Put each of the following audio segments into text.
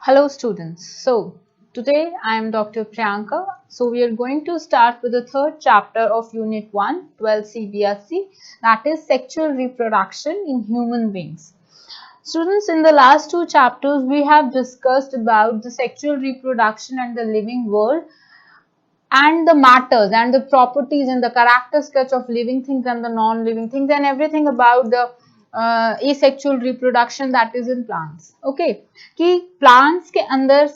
Hello students. So today I am Dr. Priyanka. So we are going to start with the third chapter of Unit 1, 12 CBSE, that is sexual reproduction in human beings. Students, in the last two chapters we have discussed about the sexual reproduction and the living world and the matters and the properties and the character sketch of living things and the non-living things and everything about the asexual reproduction that is in plants. Okay, कि plants के अंदर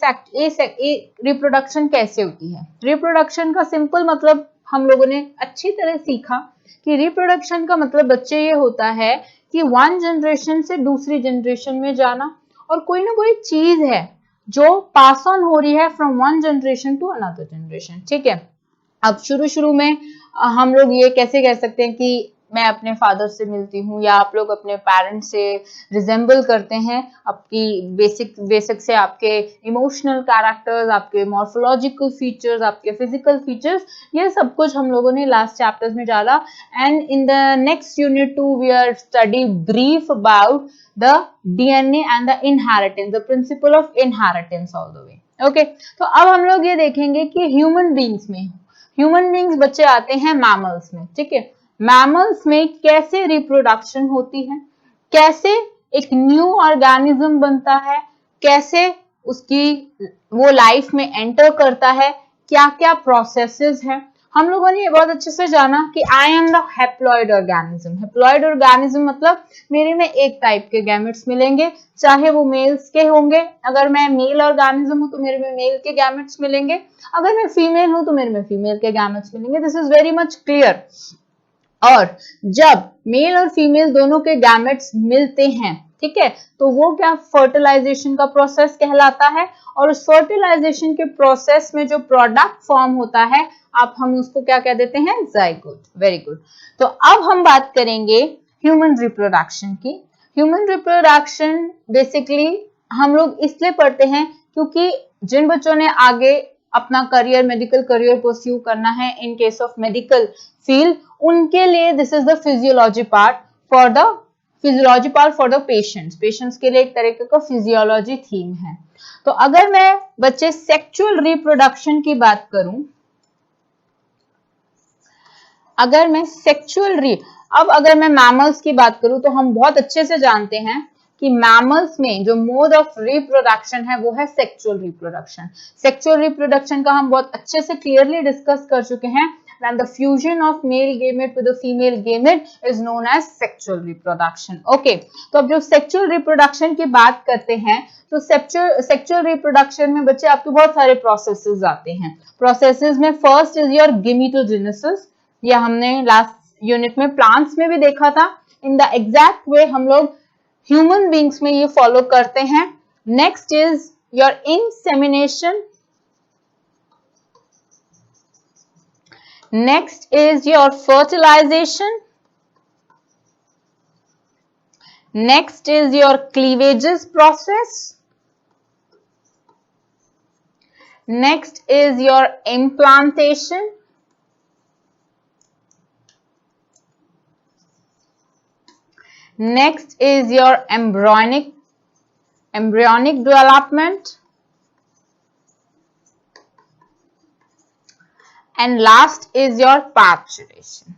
reproduction कैसे होती है. Reproduction का simple मतलब हम लोगों ने अच्छी तरह सीखा कि रिप्रोडक्शन का मतलब बच्चे ये होता है कि वन जनरेशन से दूसरी जनरेशन में जाना और कोई ना कोई चीज है जो पास ऑन हो रही है from one generation to another generation. ठीक है, अब शुरू में हम लोग ये कैसे कह सकते हैं कि मैं अपने फादर से मिलती हूँ या आप लोग अपने पेरेंट्स से रिजेंबल करते हैं. आपकी बेसिक से आपके इमोशनल कैरेक्टर्स, आपके मॉर्फोलॉजिकल फीचर्स, आपके फिजिकल फीचर्स, ये सब कुछ हम लोगों ने लास्ट चैप्टर्स में डाला. And in the next unit 2 we are study brief about the DNA and the inheritance, the principle of inheritance all the way. Okay, तो अब हम लोग ये देखेंगे कि ह्यूमन बींग्स बच्चे आते हैं मैमल्स में. ठीक है, मैमल्स में कैसे रिप्रोडक्शन होती है, कैसे एक न्यू ऑर्गेनिज्म बनता है, कैसे उसकी वो लाइफ में एंटर करता है, क्या क्या प्रोसेसेस है. हम लोगों ने ये बहुत अच्छे से जाना कि I am the haploid organism. Haploid organism मतलब मेरे में एक टाइप के गैमेट्स मिलेंगे, चाहे वो मेल्स के होंगे. अगर मैं मेल ऑर्गेनिज्म हूं तो मेरे में मेल के गैमेट्स मिलेंगे, अगर मैं फीमेल हूं तो मेरे में फीमेल के गैमेट्स मिलेंगे. This is very much clear. और जब मेल और फीमेल दोनों के गैमेट्स मिलते हैं, ठीक है, तो वो क्या फर्टिलाइजेशन का प्रोसेस कहलाता है. और उस फर्टिलाइजेशन के प्रोसेस में जो प्रोडक्ट फॉर्म होता है आप हम उसको क्या कह देते हैं, जाइगोट. Very good. तो अब हम बात करेंगे ह्यूमन रिप्रोडक्शन की. ह्यूमन रिप्रोडक्शन बेसिकली हम लोग इसलिए पढ़ते हैं क्योंकि जिन बच्चों ने आगे अपना करियर, मेडिकल करियर परस्यू करना है इन केस ऑफ मेडिकल फील्ड, उनके लिए this is the physiology part for the patients के लिए एक तरीके का फिजियोलॉजी थीम है. तो अगर मैं बच्चे सेक्सुअल रिप्रोडक्शन की बात करूं, अगर मैं मैमल्स की बात करूं तो हम बहुत अच्छे से जानते हैं कि मैमल्स में जो मोड ऑफ रिप्रोडक्शन है वो है सेक्सुअल रिप्रोडक्शन. सेक्सुअल रिप्रोडक्शन का हम बहुत अच्छे से क्लियरली डिस्कस कर चुके हैं. Then the fusion of male gamete with a female gamete is known as sexual reproduction. Okay, तो अब जो sexual reproduction की बात करते हैं तो sexual reproduction में बच्चे आपके बहुत सारे processes आते हैं. Processes में first is your gametogenesis. ये हमने लास्ट यूनिट में प्लांट्स में भी देखा था. इन द एग्जैक्ट वे हम लोग ह्यूमन बींग्स में ये फॉलो करते हैं. Next is your insemination. Next is your fertilization. Next is your cleavages process. Next is your implantation. Next is your embryonic development, and last is your parturition.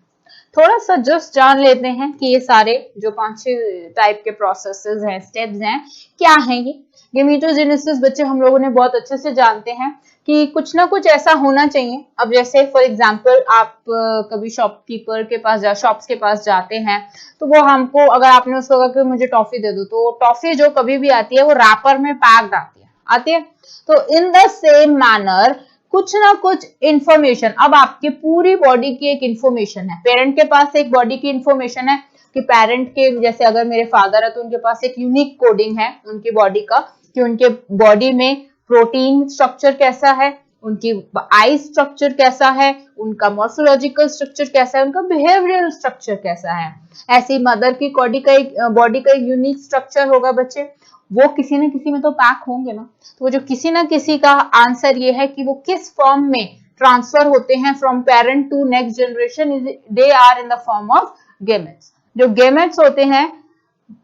थोड़ा सा just जान लेते हैं कि ये सारे जो 5-6 टाइप के प्रोसेसेस हैं, स्टेप्स हैं, क्या हैं ये. गेमेटोजेनेसिस बच्चे हम लोगों ने बहुत अच्छे से जानते हैं कि कुछ ना कुछ ऐसा होना चाहिए. अब जैसे फॉर एग्जांपल आप कभी शॉप्स के पास जाते हैं तो वो हमको, अगर आपने उसको कहा कि मुझे टॉफी दे दो, तो टॉफी जो कभी भी आती है वो रैपर में पैक्ड आती है. तो इन द सेम मैनर कुछ ना कुछ इंफॉर्मेशन, अब आपकी पूरी बॉडी की एक इंफॉर्मेशन है. पेरेंट के पास एक बॉडी की इंफॉर्मेशन है कि पेरेंट के, जैसे अगर मेरे फादर है तो उनके पास एक यूनिक कोडिंग है उनकी बॉडी का कि उनके बॉडी में प्रोटीन स्ट्रक्चर कैसा है, उनकी आई स्ट्रक्चर कैसा है, उनका मॉर्फोलॉजिकल स्ट्रक्चर कैसा है, उनका बिहेवियरल स्ट्रक्चर कैसा है. ऐसे ही मदर की बॉडी का एक यूनिक स्ट्रक्चर होगा बच्चे. वो किसी न किसी में तो पैक होंगे ना. तो वो जो किसी न किसी का आंसर ये है कि वो किस फॉर्म में ट्रांसफर होते हैं from parent to next generation. They are in the form of gametes. जो गेमेट्स होते हैं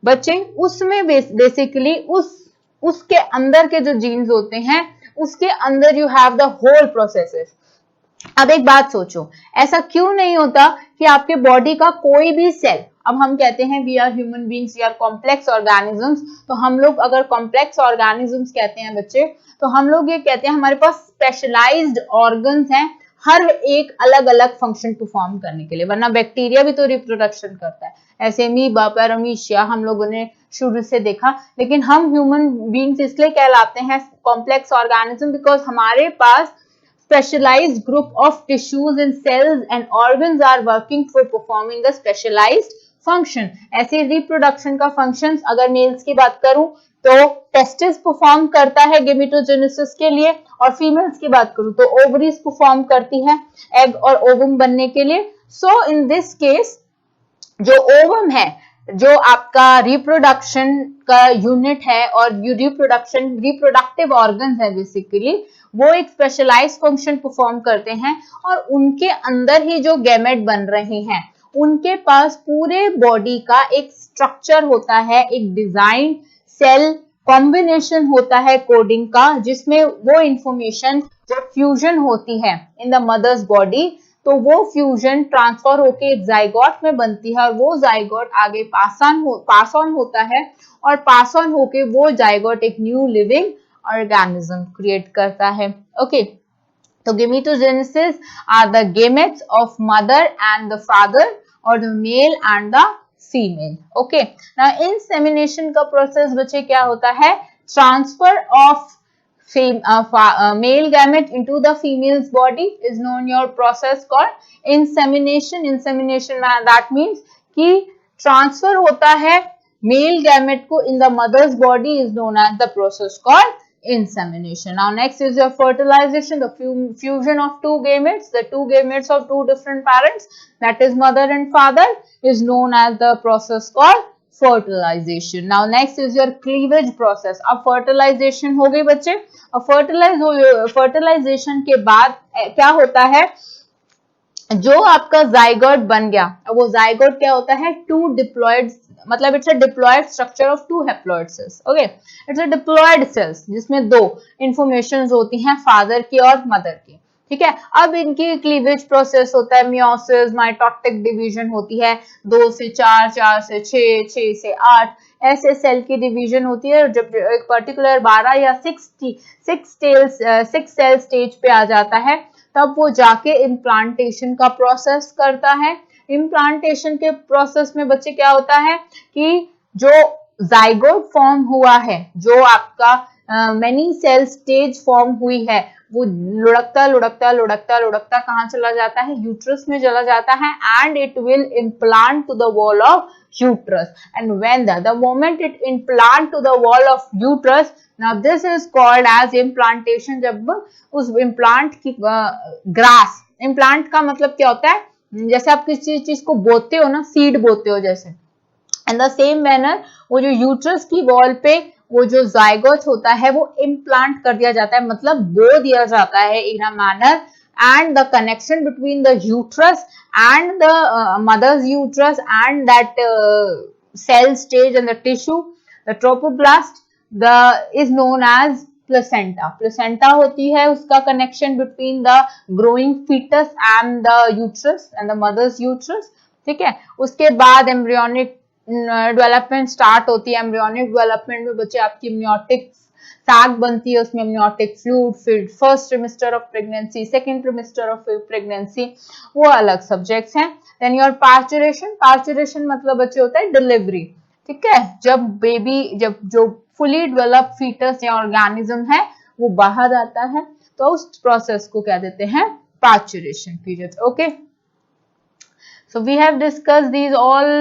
बच्चे, उसमें बेसिकली उसके अंदर के जो जीन्स होते हैं उसके अंदर you have the whole processes. अब एक बात सोचो, ऐसा क्यों नहीं होता कि आपके बॉडी का कोई भी सेल, अब हम कहते हैं we are human beings, we are complex organisms, तो हम लोग अगर कॉम्प्लेक्स ऑर्गेनिजम्स कहते हैं बच्चे, तो हम लोग ये कहते हैं हमारे पास स्पेशलाइज्ड ऑर्गन्स हैं हर एक अलग अलग फंक्शन परफॉर्म करने के लिए, वरना बैक्टीरिया भी तो रिप्रोडक्शन करता है, ऐसे मीबा, पैरामीशिया हम लोगों ने शुरू से देखा, लेकिन हम ह्यूमन बींग्स इसलिए कहलाते हैं कॉम्प्लेक्स ऑर्गेनिज्म बिकॉज हमारे पास specialized group of tissues and cells and organs are working for performing a specialized function। ऐसे रिप्रोडक्शन का फंक्शंस अगर मेल्स की बात करूं तो टेस्टिस परफॉर्म करता है गेमेटोजेनेसिस के लिए, और फीमेल्स की बात करूं तो ओवरीज परफॉर्म करती है एग और ओवम बनने के लिए। सो इन दिस केस जो ओवम है, जो आपका रिप्रोडक्शन का यूनिट है और रिप्रोडक्टिव ऑर्गन्स है बेसिकली, वो एक स्पेशलाइज्ड फंक्शन परफॉर्म करते हैं और उनके अंदर ही जो गैमेट बन रहे हैं उनके पास पूरे बॉडी का एक स्ट्रक्चर होता है, एक डिजाइन सेल कॉम्बिनेशन होता है कोडिंग का, जिसमें वो इंफॉर्मेशन जब फ्यूजन होती है इन द मदर्स बॉडी तो वो फ्यूजन ट्रांसफर होके एक जाइगोट में बनती है और वो जाइगोट आगे पास ऑन होता है और पास ऑन होके वो जाइगोट एक न्यू लिविंग ऑर्गेनिज्म क्रिएट करता है। ओके, तो gametogenesis are the gametes of mother and the father और the male and the female. Okay, now insemination का प्रोसेस बच्चे क्या होता है, transfer of male gamete into the female's body is known your process called insemination। insemination that means कि transfer होता है male gamete को in the mother's body is known as the process called insemination। Now next is your fertilization, the fusion of two gametes, the two gametes of two different parents, that is mother and father, is known as the process called fertilization। Now next is your cleavage process। अब fertilization हो गई बच्चे, अब fertilization के बाद क्या होता है, जो आपका जाइगोट बन गया, वो जाइगोट क्या होता है, टू डिप्लॉयड, मतलब it's a diploid structure of two haploid cells. Okay, it's a diploid cells जिसमें दो इंफॉर्मेशन होती हैं फादर की और मदर की, ठीक है। अब इनकी क्लीवेज प्रोसेस होता है, मियोसिस, माइटोटिक डिवीजन होती है, 2 से 4, 4 से 6, 6 से 8 ऐसे सेल की डिवीजन होती है। जब एक पर्टिकुलर 12 या 6 सेल स्टेज पे आ जाता है तब वो जाके इम्प्लांटेशन का प्रोसेस करता है। इम्प्लांटेशन के प्रोसेस में बच्चे क्या होता है कि जो जाइगोट फॉर्म हुआ है, जो आपका मेनी सेल स्टेज फॉर्म हुई है, वो लुढ़कता लुढ़कता लुढ़कता लुढ़कता कहाँ चला जाता है, यूट्रस में चला जाता है, and it will implant to the wall of uterus. And when the moment it implant to the wall of uterus, now this is called as implantation. जब उस इम्प्लांट की ग्रास, इम्प्लांट का मतलब क्या होता है, जैसे आप किसी चीज को बोते हो ना, सीड बोते हो जैसे, एंड द सेम मैनर वो जो यूट्रस की वॉल पे वो जो जाइगोट होता है वो इम्प्लांट कर दिया जाता है, मतलब बो दिया जाता है in a manner, and the connection between the uterus and the mother's uterus and that cell stage and the tissue, the trophoblast, is known as placenta। placenta होती है उसका connection between the growing fetus and the uterus and the mother's uterus, ठीक है। उसके बाद embryonic development start होती है। Embryonic development में बच्चे आपकी एम्नियोटिक सैक बनती है, उसमें एम्नियोटिक फ्लूइड, फिर first trimester of pregnancy, second trimester of pregnancy, वो अलग सब्जेक्ट्स हैं। देन योर पार्चुरेशन, पार्चुरेशन मतलब बच्चे होता है डिलीवरी, ठीक है, जब जो फुली डेवलप फीटस या ऑर्गेनिज्म है वो बाहर आता है तो उस प्रोसेस को क्या देते हैं, parturition period. Okay, so we have discussed these all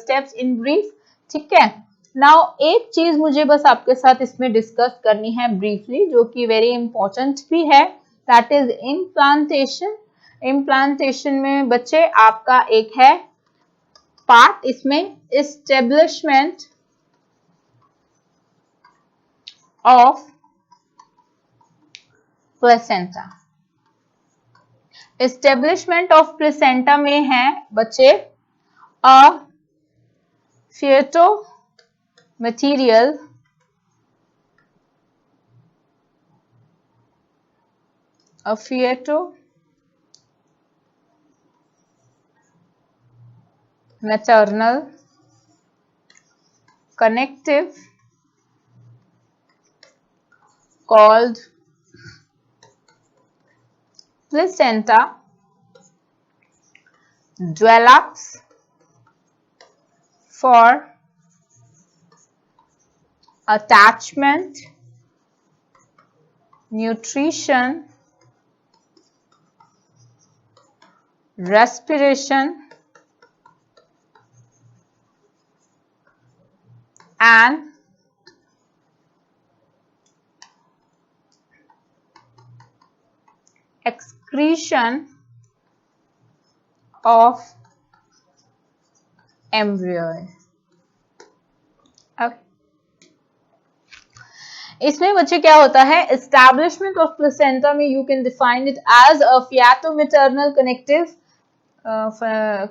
steps in brief, ठीक है। नाउ एक चीज मुझे बस आपके साथ इसमें डिस्कस करनी है ब्रीफली, जो कि वेरी इंपॉर्टेंट भी है, दैट इज इम्प्लांटेशन। इम्प्लांटेशन में बच्चे आपका एक है पार्ट, इसमें establishment of placenta. Establishment of placenta में है बच्चे अ फेटो material a fetal maternal connective called placenta develops for attachment, nutrition, respiration, and excretion of embryo. Okay. इसमें बच्चे क्या होता है, एस्टैब्लिशमेंट ऑफ प्लेसेंटा में you can define it as a fetomaternal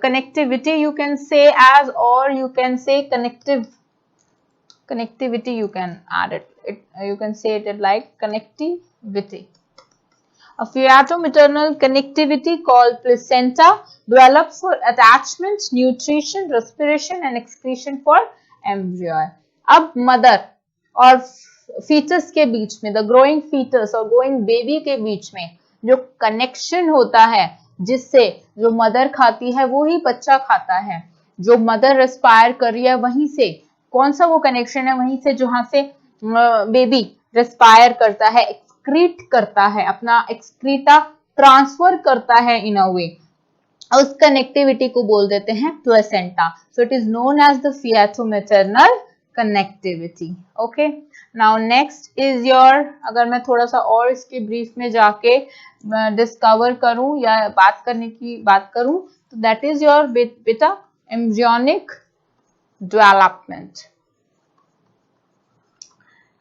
connectivity you can say as, or you can say connectivity, you can add it, you can say it like connectivity. A feto-maternal connectivity called placenta develops for attachment, nutrition, respiration and excretion for embryo. अब mother और foetus के बीच में, the growing foetus और growing baby के बीच में जो connection होता है, जिससे जो मदर खाती है वो ही बच्चा खाता है, जो मदर रेस्पायर कर रही है वहीं से, कौन सा वो कनेक्शन है, वहीं से जहां से बेबी रेस्पायर करता है, एक्सक्रीट करता है, अपना एक्सक्रीटा ट्रांसफर करता है इन अ वे, उस कनेक्टिविटी को बोल देते हैं placenta. So it is known as the fetomaternal connectivity. Okay, now next is your, अगर मैं थोड़ा सा और इसके ब्रीफ में जाके डिस्कवर करूं या बात करने की बात करूं, तो दैट इज योर बेटा एम्ब्रियोनिक डेवलपमेंट.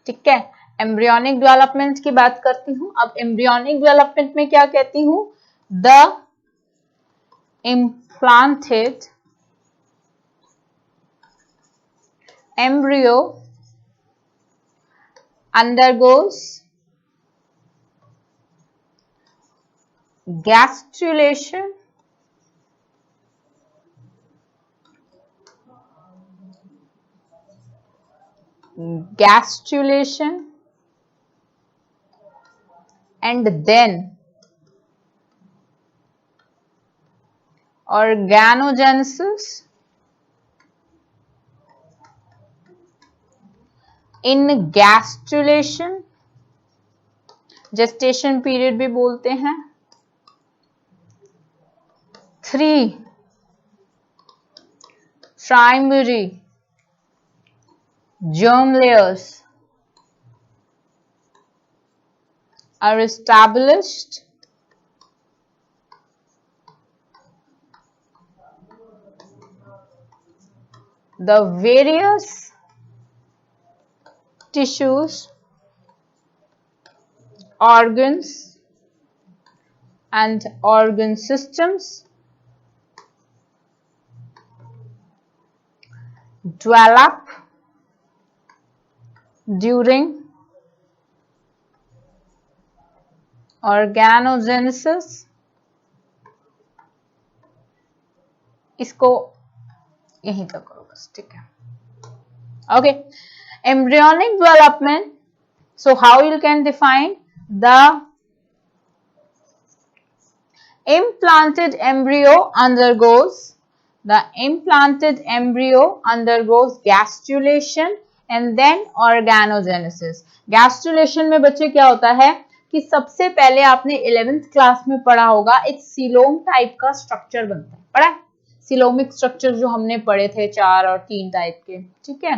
ठीक है, एम्ब्रियोनिक डेवलपमेंट की बात करती हूं. अब एम्ब्रियोनिक डेवलपमेंट में क्या कहती हूं, the implanted embryo undergoes gastrulation, and then organogenesis. In gastrulation, gestation period भी बोलते हैं, 3 primary germ layers are established the various tissues, organs and organ systems develop during organogenesis. इसको यहीं तक करो बस, ठीक है. Okay, embryonic development. So how you can define the implanted embryo undergoes gastrulation and then organogenesis. gastrulation में बच्चे क्या होता है कि सबसे पहले आपने 11th क्लास में पढ़ा होगा, एक सिलोम टाइप का स्ट्रक्चर बनता है, पढ़ा है? सिलोमिक स्ट्रक्चर जो हमने पढ़े थे 4 और 3 टाइप के, ठीक है,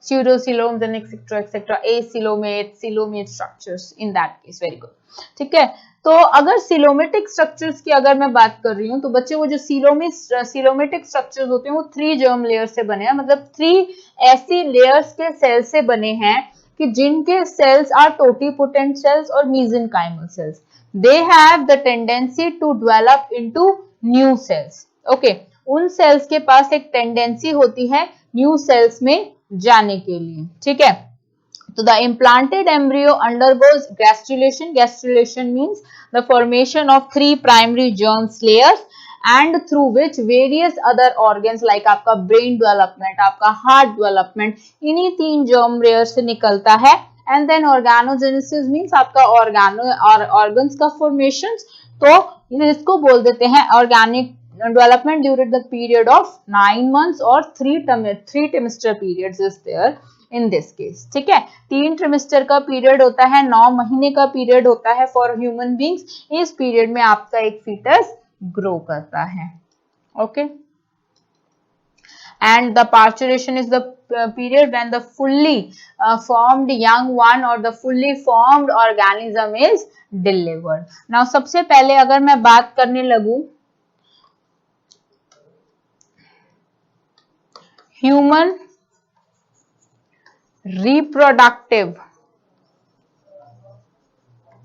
pseudocoeloms and etc. Acoelomate structures in that case. Very good. ठीक है, तो अगर सिलोमेटिक स्ट्रक्चर्स की अगर मैं बात कर रही हूँ, तो बच्चे वो जो सिलोमेटिक स्ट्रक्चर्स होते हैं वो 3 जर्म लेयर से बने हैं, मतलब 3 ऐसी लेयर्स के सेल से बने हैं कि जिनके सेल्स आर टोटीपोटेंट सेल्स और mesenchymal cells. They have the tendency to develop into new cells. Okay, उन सेल्स के पास एक टेंडेंसी होती है न्यू सेल्स में जाने के लिए, ठीक है. So the implanted embryo undergoes gastrulation. Gastrulation means the formation of 3 primary germ layers and through which various other organs like आपका brain development, आपका heart development, इन्हीं 3 germ layers से निकलता है. And then organogenesis means आपका organs का formations. तो इसको बोल देते हैं organic development during the period of 9 months or 3 trimester periods is there in this case. ठीक है, 3 ट्रिमेस्टर का पीरियड होता है, 9 महीने का पीरियड होता है फॉर ह्यूमन बींग्स. इस पीरियड में आपका एक फीटस ग्रो करता है. Okay, and the parturition is the period when the fully formed young one or the fully formed organism is delivered. Now सबसे पहले अगर मैं बात करने लगूं ह्यूमन रिप्रोडक्टिव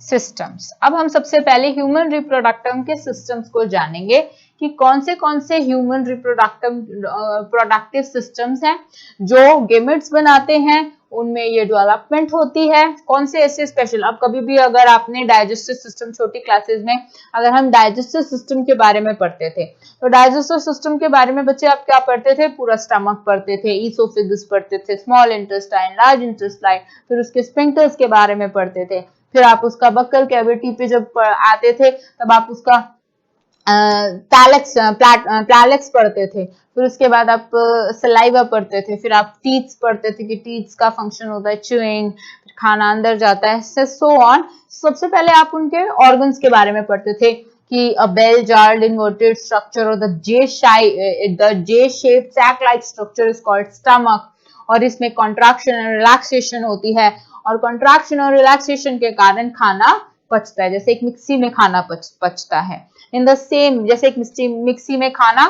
सिस्टम्स. अब हम सबसे पहले ह्यूमन रिप्रोडक्टिव के सिस्टम्स को जानेंगे कि कौन से ह्यूमन रिप्रोडक्टिव सिस्टम्स हैं जो गेमेट्स बनाते हैं, उनमें ये डेवलपमेंट होती है. कौन से ऐसे स्पेशल, अब कभी भी अगर आपने डाइजेस्टिव सिस्टम छोटी क्लासेस में अगर हम डाइजेस्टिव सिस्टम के बारे में पढ़ते थे तो डाइजेस्टिव सिस्टम के बारे में बच्चे आप क्या पढ़ते थे, पूरा स्टमक पढ़ते थे, ईसोफेगस पढ़ते थे, स्मॉल इंटेस्टाइन, लार्ज इंटेस्टाइन, फिर उसके स्फिंक्टर्स के बारे में पढ़ते थे, फिर आप उसका बक्कल कैविटी पे जब आते थे तब आप उसका प्लैलेक्स पढ़ते थे, फिर उसके बाद आप सलाइवा पढ़ते थे, फिर आप टीथ्स पढ़ते थे कि टीथ्स का फंक्शन होता है च्यूइंग, खाना अंदर जाता है, सो ऑन. सबसे पहले आप उनके ऑर्गन्स के बारे में पढ़ते थे कि a bell jarred inverted structure और the J shaped sac like structure is called stomach, और इसमें कॉन्ट्रैक्शन एंड रिलैक्सेशन होती है, और कॉन्ट्रैक्शन और रिलैक्सेशन के कारण खाना पचता है, जैसे एक मिक्सी में खाना पचता है. इन द सेम, जैसे एक मिक्सी में खाना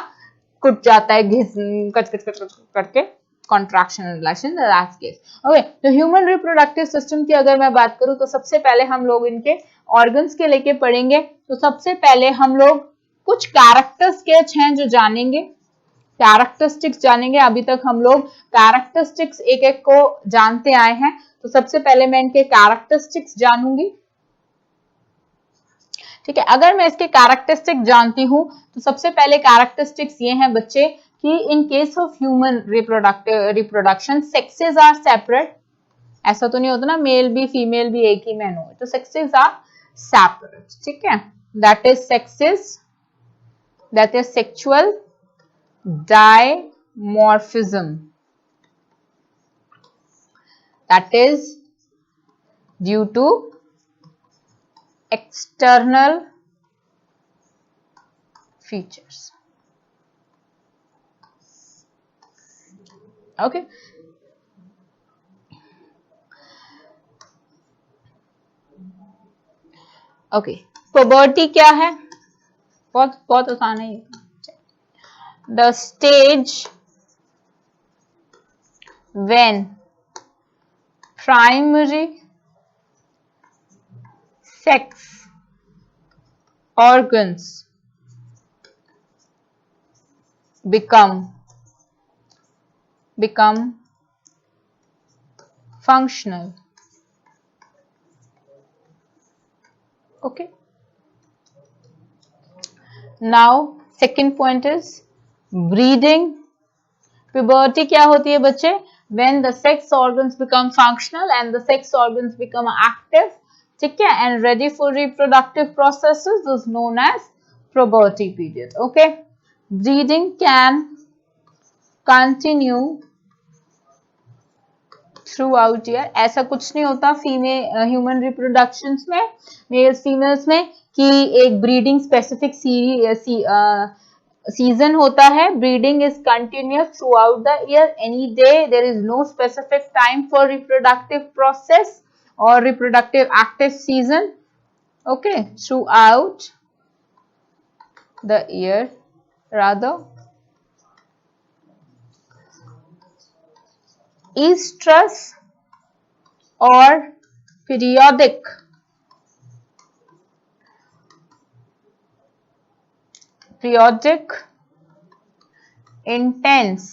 कुट जाता है कच कच कच करके, contraction and relaxation that's case. Okay, तो ह्यूमन रिप्रोडक्टिव सिस्टम की अगर मैं बात करूं तो सबसे पहले हम लोग इनके ऑर्गन्स के लेके पढ़ेंगे. तो सबसे पहले हम लोग कुछ कैरेक्टर स्केच हैं जो जानेंगे, कैरेक्टरिस्टिक्स जानेंगे. अभी तक हम लोग कैरेक्टरिस्टिक्स एक एक को जानते आए हैं, तो सबसे पहले मैं इनके कैरेक्टरिस्टिक्स जानूंगी. ठीक है, अगर मैं इसके कैरेक्टरिस्टिक जानती हूं तो सबसे पहले कैरेक्टरिस्टिक्स ये हैं बच्चे कि in case of human reproduction sexes are separate. ऐसा तो नहीं होता ना मेल भी फीमेल भी एक ही मैन हो, तो सेक्सेस आर सेपरेट. ठीक है, that is sexes, that is sexual dimorphism, that is due to external features. Okay, okay, puberty क्या है, बहुत आसान है ये. The stage when primary sex organs become functional. Okay, now second point is breeding. Puberty क्या होती है बच्चे, when the sex organs become functional and the sex organs become active, ठीक है, and ready for reproductive processes is known as puberty period. Okay, breeding can continue throughout year. ऐसा कुछ नहीं होता फीमेल ह्यूमन रिप्रोडक्शंस में, males females में, कि एक ब्रीडिंग स्पेसिफिक सीजन होता है. Breeding is continuous throughout the year, any day, there is no specific time for reproductive process और reproductive active season. Okay, throughout the year rather. Estrus or periodic intense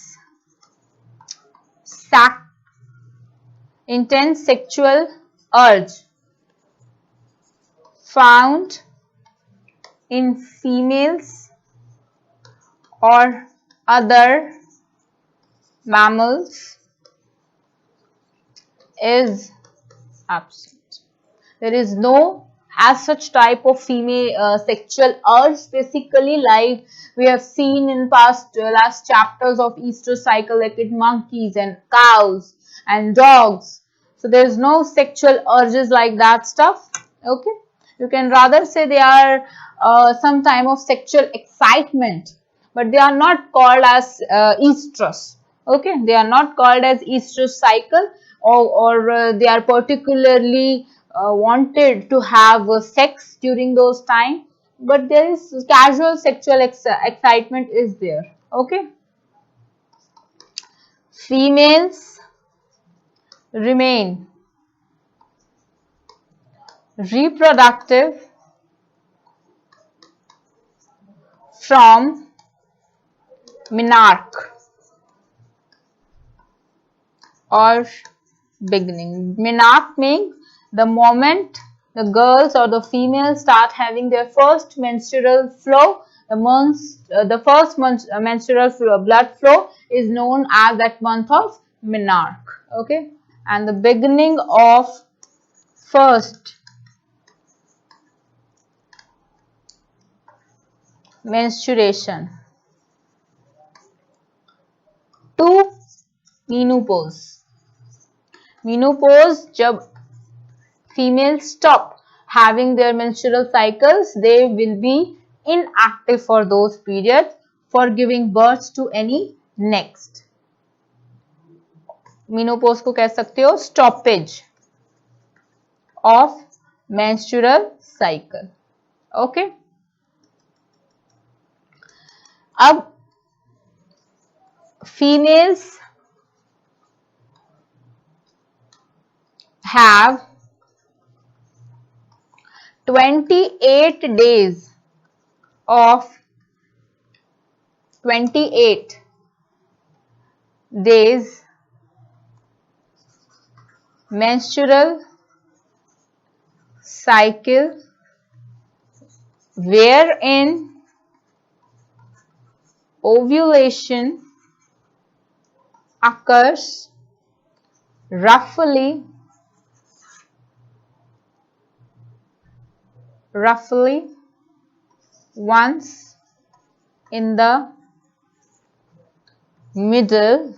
intense sexual urge found in females or other mammals is absent. There is no as such type of female sexual urge, basically, like we have seen in past last chapters of Easter cycle, like in monkeys and cows and dogs. So there is no sexual urges like that stuff. Okay, you can rather say they are some time of sexual excitement, but they are not called as estrus. Okay, they are not called as estrus cycle, or they are particularly wanted to have sex during those time, but there is casual sexual excitement is there. Okay, females remain reproductive from menarche or beginning. Menarche means the moment the girls or the females start having their first menstrual flow, the first menstrual blood flow is known as that month of menarche. Okay, and the beginning of first menstruation to menopause. Menopause, जब females stop having their menstrual cycles, they will be inactive for those periods for giving birth to any next. Menopause को कह सकते हो stoppage of menstrual cycle. Okay. अब females have 28 days of 28 days menstrual cycle wherein ovulation occurs roughly once in the middle,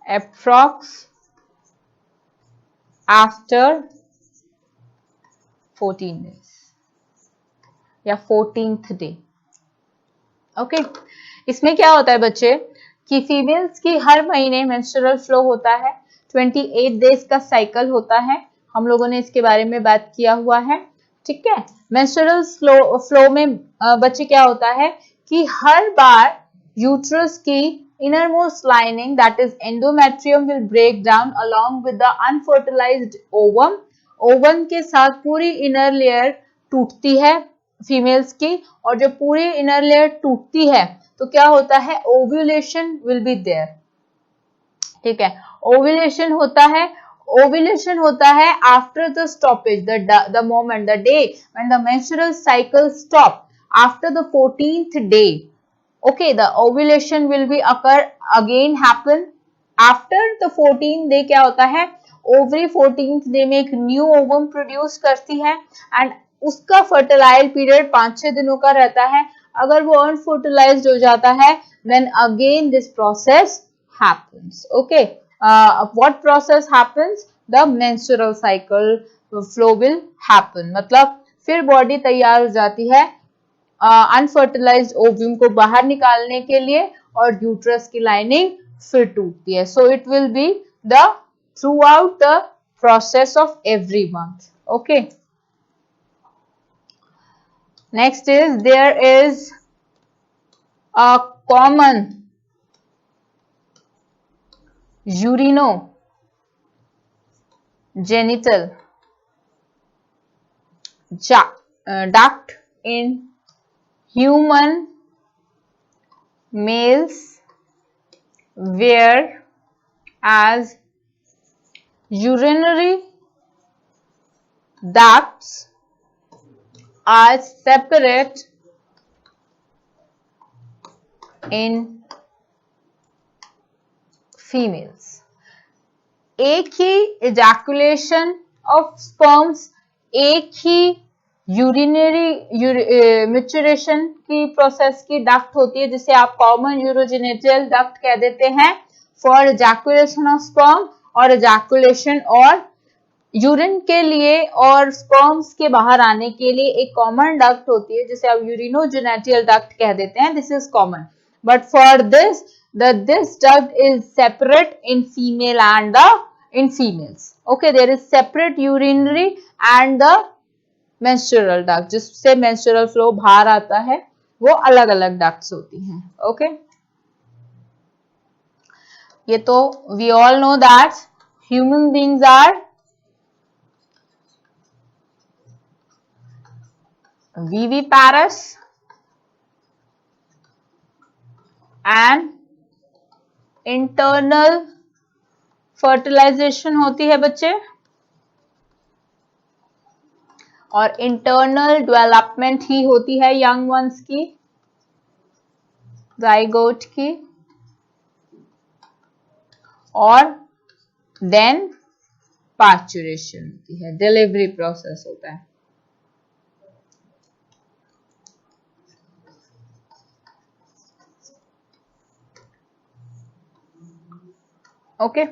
approx after 14 days या 14th day. Okay, इसमें क्या होता है बच्चे कि फीमेल्स की हर महीने मेंस्ट्रुअल फ्लो होता है, 28 डेज का साइकिल होता है. हम लोगों ने इसके बारे में बात किया हुआ है. ठीक है, मेंस्ट्रुअल फ्लो में बच्चे क्या होता है कि हर बार यूट्रस की innermost lining, that is endometrium, will break down along with the unfertilized ovum. Ovum के साथ पूरी इनर लेयर टूटती है फीमेल्स की, और जब पूरी इनर लेयर टूटती है तो क्या होता है, ओव्यूलेशन विल बी देयर. ठीक है, ओव्यूलेशन होता है after the stoppage, the moment, the day when the menstrual cycle stop after the 14th day. Okay, the ovulation will be occur again happen after the 14th day. क्या होता है, ovary 14th day में एक new ovum produce करती है and उसका fertilise period 5-6 दिनों का रहता है. अगर वो अनफर्टिलाइज्ड हो जाता है then again this process happens. Okay, what process happens, the menstrual cycle flow will happen. मतलब फिर बॉडी तैयार हो जाती है अनफर्टिलाइज्ड ओव्यूम को बाहर निकालने के लिए और यूट्रस की लाइनिंग फिर टूटती है. So it will be the throughout the process of every month. Okay, next is there is a common urinogenital duct in human males where as urinary ducts are separate in females. एक ही ejaculation of sperms, एक ही urinary maturation की process की duct होती है जिसे आप common urogenital duct कह देते हैं फॉर ejaculation ऑफ स्पर्म और ejaculation और यूरिन के लिए और स्पर्म्स के बाहर आने के लिए एक कॉमन डक्ट होती है जिसे आप यूरिनोजेनिटल डक्ट कह देते हैं. This is common, but for this duct is separate in female and in females. Okay, there is separate urinary and the menstrual duct. जिससे menstrual flow बाहर आता है वो अलग अलग ducts होती हैं. Okay, ये तो we all know that human beings are viviparous and internal fertilization होती है बच्चे और इंटरनल डेवलपमेंट ही होती है यंग वंस की, जाइगोट की, और देन पार्चुरेशन होती है, डिलीवरी प्रोसेस होता है. Okay,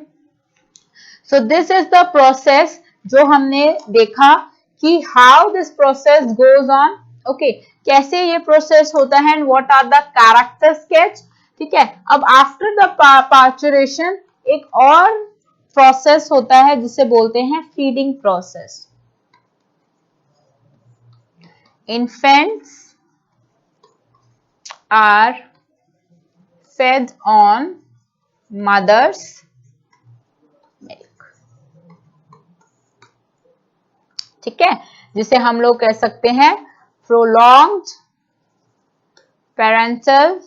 so this is the process जो हमने देखा कि how this process goes on. Okay, कैसे ये प्रोसेस होता है and what are the character sketch. ठीक है, अब आफ्टर द पार्चुरेशन एक और प्रोसेस होता है जिसे बोलते हैं feeding process. Infants are fed on mother's milk. ठीक है, जिसे हम लोग कह सकते हैं प्रोलॉन्ग्ड पेरेंटल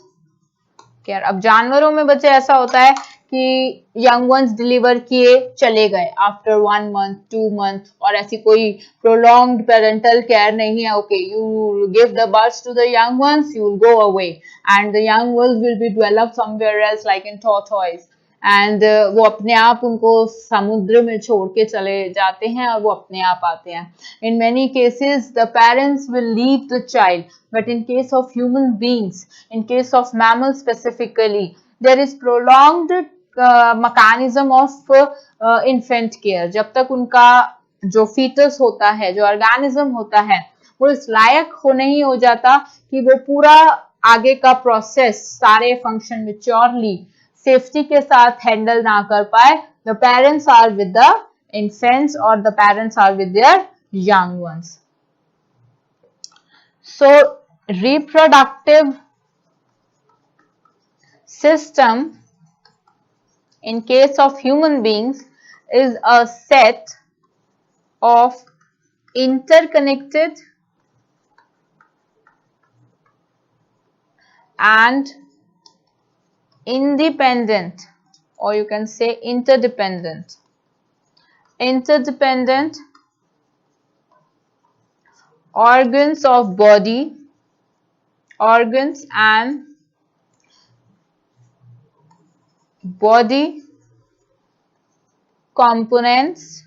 केयर. अब जानवरों में बच्चे ऐसा होता है कि यंग वंस डिलीवर किए चले गए आफ्टर 1 month 2 month और ऐसी कोई प्रोलॉन्ग्ड पेरेंटल केयर नहीं है. Okay, you give the birth to the young ones, you will go away and the young ones will be develop somewhere else like in tortoise and वो अपने आप उनको समुद्र में छोड़ के चले जाते हैं और वो अपने आप आते हैं. In many cases the parents will leave the child, but in case of human beings, in case of mammals specifically, there is prolonged mechanism of infant care. जब तक उनका जो fetus होता है, जो organism होता है, वो इस लायक नहीं हो जाता कि वो पूरा आगे का प्रोसेस सारे फंक्शन मेच्योरली सेफ्टी के साथ हैंडल ना कर पाए. The parents are with the infants or the parents are with their young ones. So reproductive system in case of human beings is a set of interconnected and independent, or you can say interdependent organs of body, organs and body components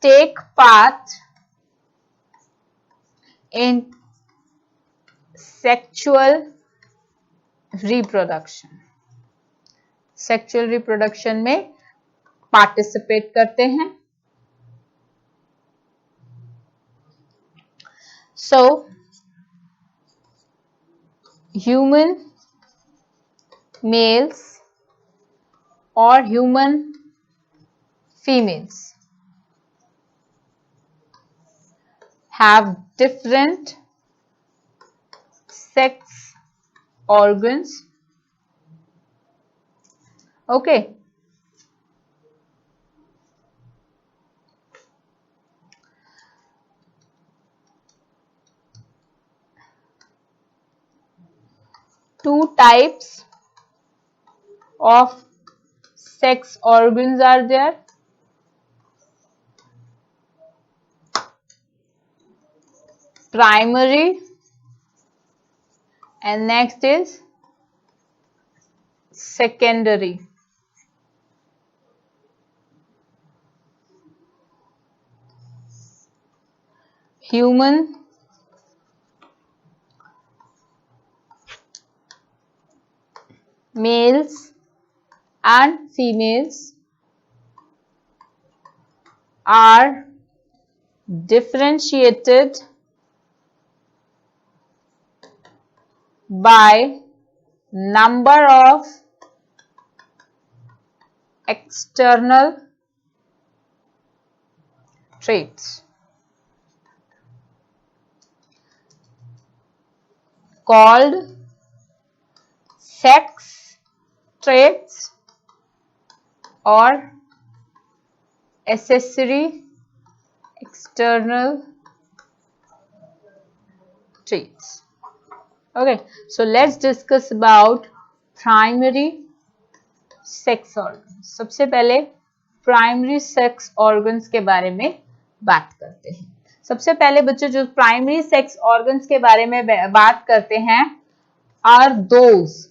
take part in sexual reproduction. Sexual reproduction में participate करते हैं. So human males or human females have different sex organs. Okay, two types of sex organs are there? Primary, and next is secondary. Human males and females are differentiated by number of external traits called sex traits or accessory external traits. Okay, so let's discuss about primary sex organs. सबसे पहले primary sex organs के बारे में बात करते हैं. सबसे पहले बच्चों जो प्राइमरी सेक्स ऑर्गन्स के बारे में बात करते हैं are those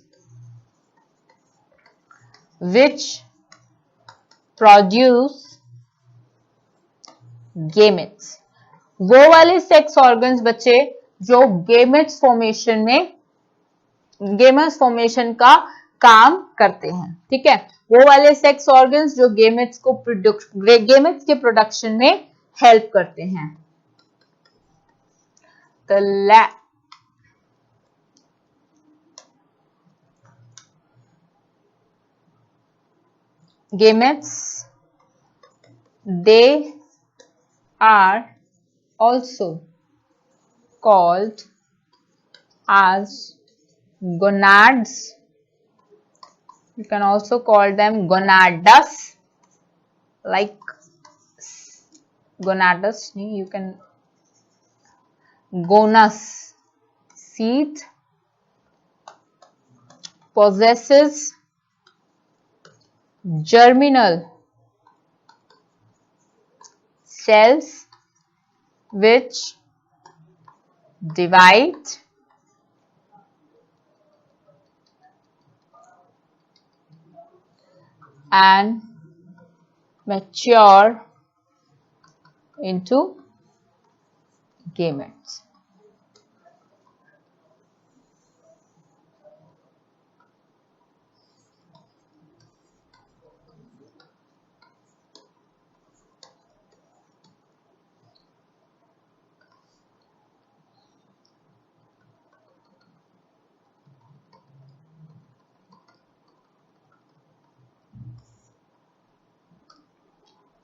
which produce gametes. वो वाले सेक्स ऑर्गन्स बच्चे जो गेमेट्स फॉर्मेशन का काम करते हैं. ठीक है, वो वाले सेक्स ऑर्गन्स जो गेमेट्स के प्रोडक्शन में हेल्प करते हैं. Gametes, they are also called as gonads. You can also call them gonadas, like gonadas, you can gonus, seed, possesses germinal cells which divide and mature into gametes.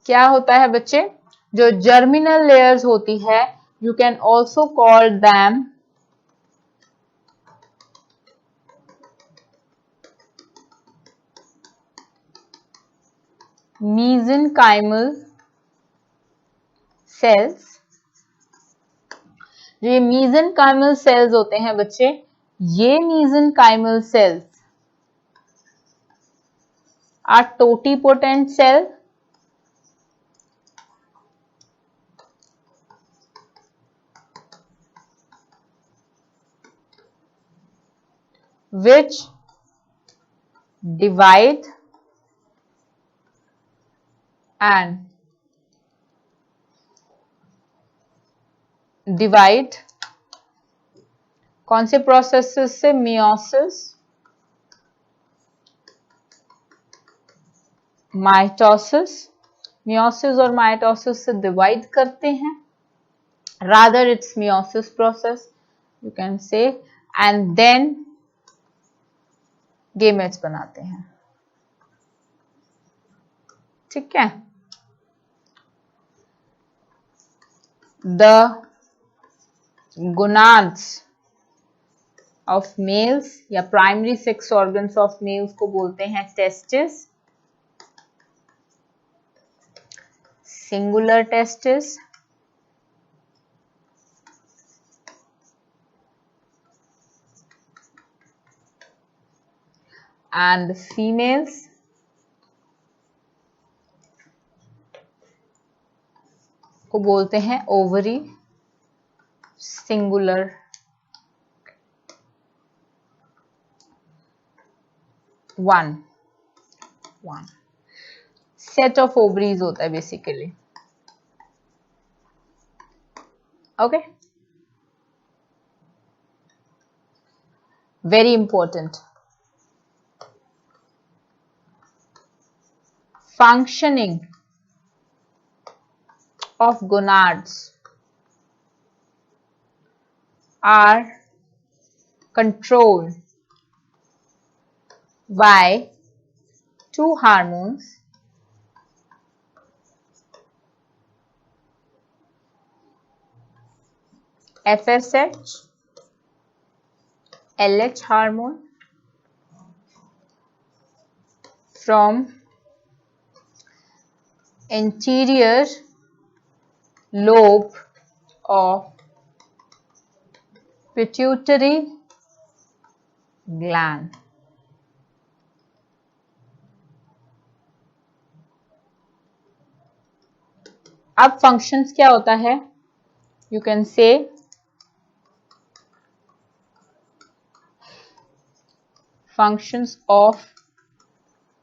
क्या होता है बच्चे, जो germinal layers होती है, you can also call them mesenchymal cells. ये mesenchymal cells होते हैं बच्चे, ये mesenchymal cells are totipotent cell which divide कौन से प्रोसेस से, मियोसिस, माइटोसिस. मियोसिस और माइटोसिस से डिवाइड करते हैं, rather it's meiosis process you can say, and then gametes बनाते हैं. ठीक है, द गोनाड्स ऑफ मेल्स या primary sex organs of males को बोलते हैं testis, singular testis, and the females को बोलते हैं ovary, singular. One set of ovaries होता है basically. Okay, very important. Functioning of gonads are controlled by two hormones, FSH, LH hormone from anterior lobe of pituitary gland. अब functions क्या होता है? You can से functions of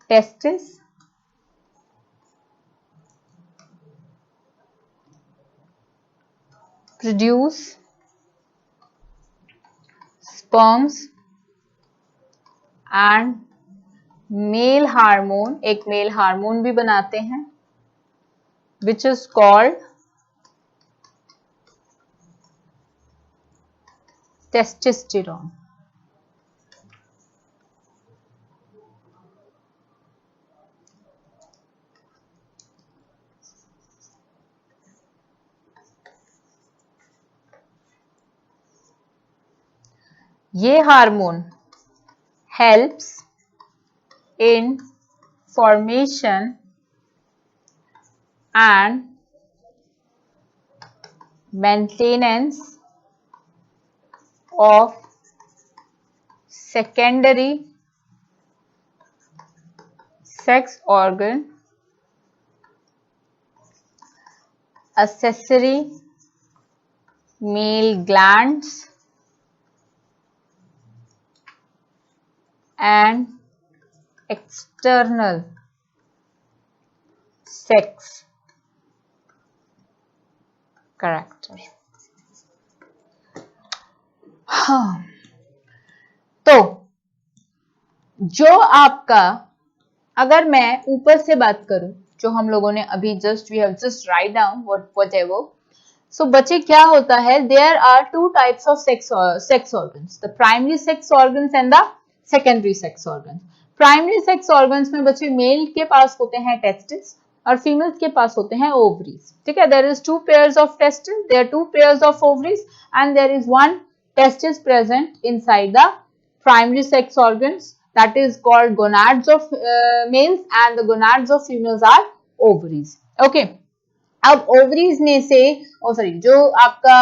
testis, produce sperms and male hormone, एक male hormone भी बनाते हैं which is called testosterone. ये hormone helps in formation and maintenance of secondary sex organ, accessory male glands and external sex character. हाँ, तो जो आपका, अगर मैं ऊपर से बात करूं, जो हम लोगों ने अभी we have just write down whatever. So बच्चे क्या होता है, there are two types of sex organs, the primary sex organs and the secondary sex organs. Primary sex organs में बच्चे मेल के पास होते हैं टेस्टिस और फीमेल्स के पास होते हैं ओवरीज, ठीक है। There is two pairs of testis, there two pairs of ovaries and there is one testis present inside the primary sex organs, that is called gonads of males and the gonads of females are ovaries. Okay, अब ovaries में से जो आपका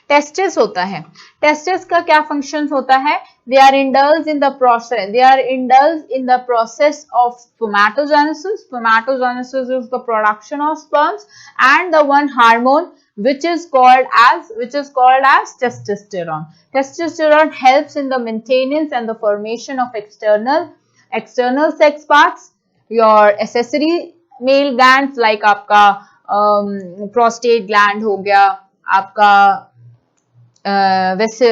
testis होता है, testis का क्या functions होता है? They are indulged in the process of spermatogenesis. Spermatogenesis is the production of sperms and the one hormone which is called as testosterone. Testosterone helps in the maintenance and the formation of external sex parts, your accessory male glands like आपका prostate gland हो गया, आपका वैसे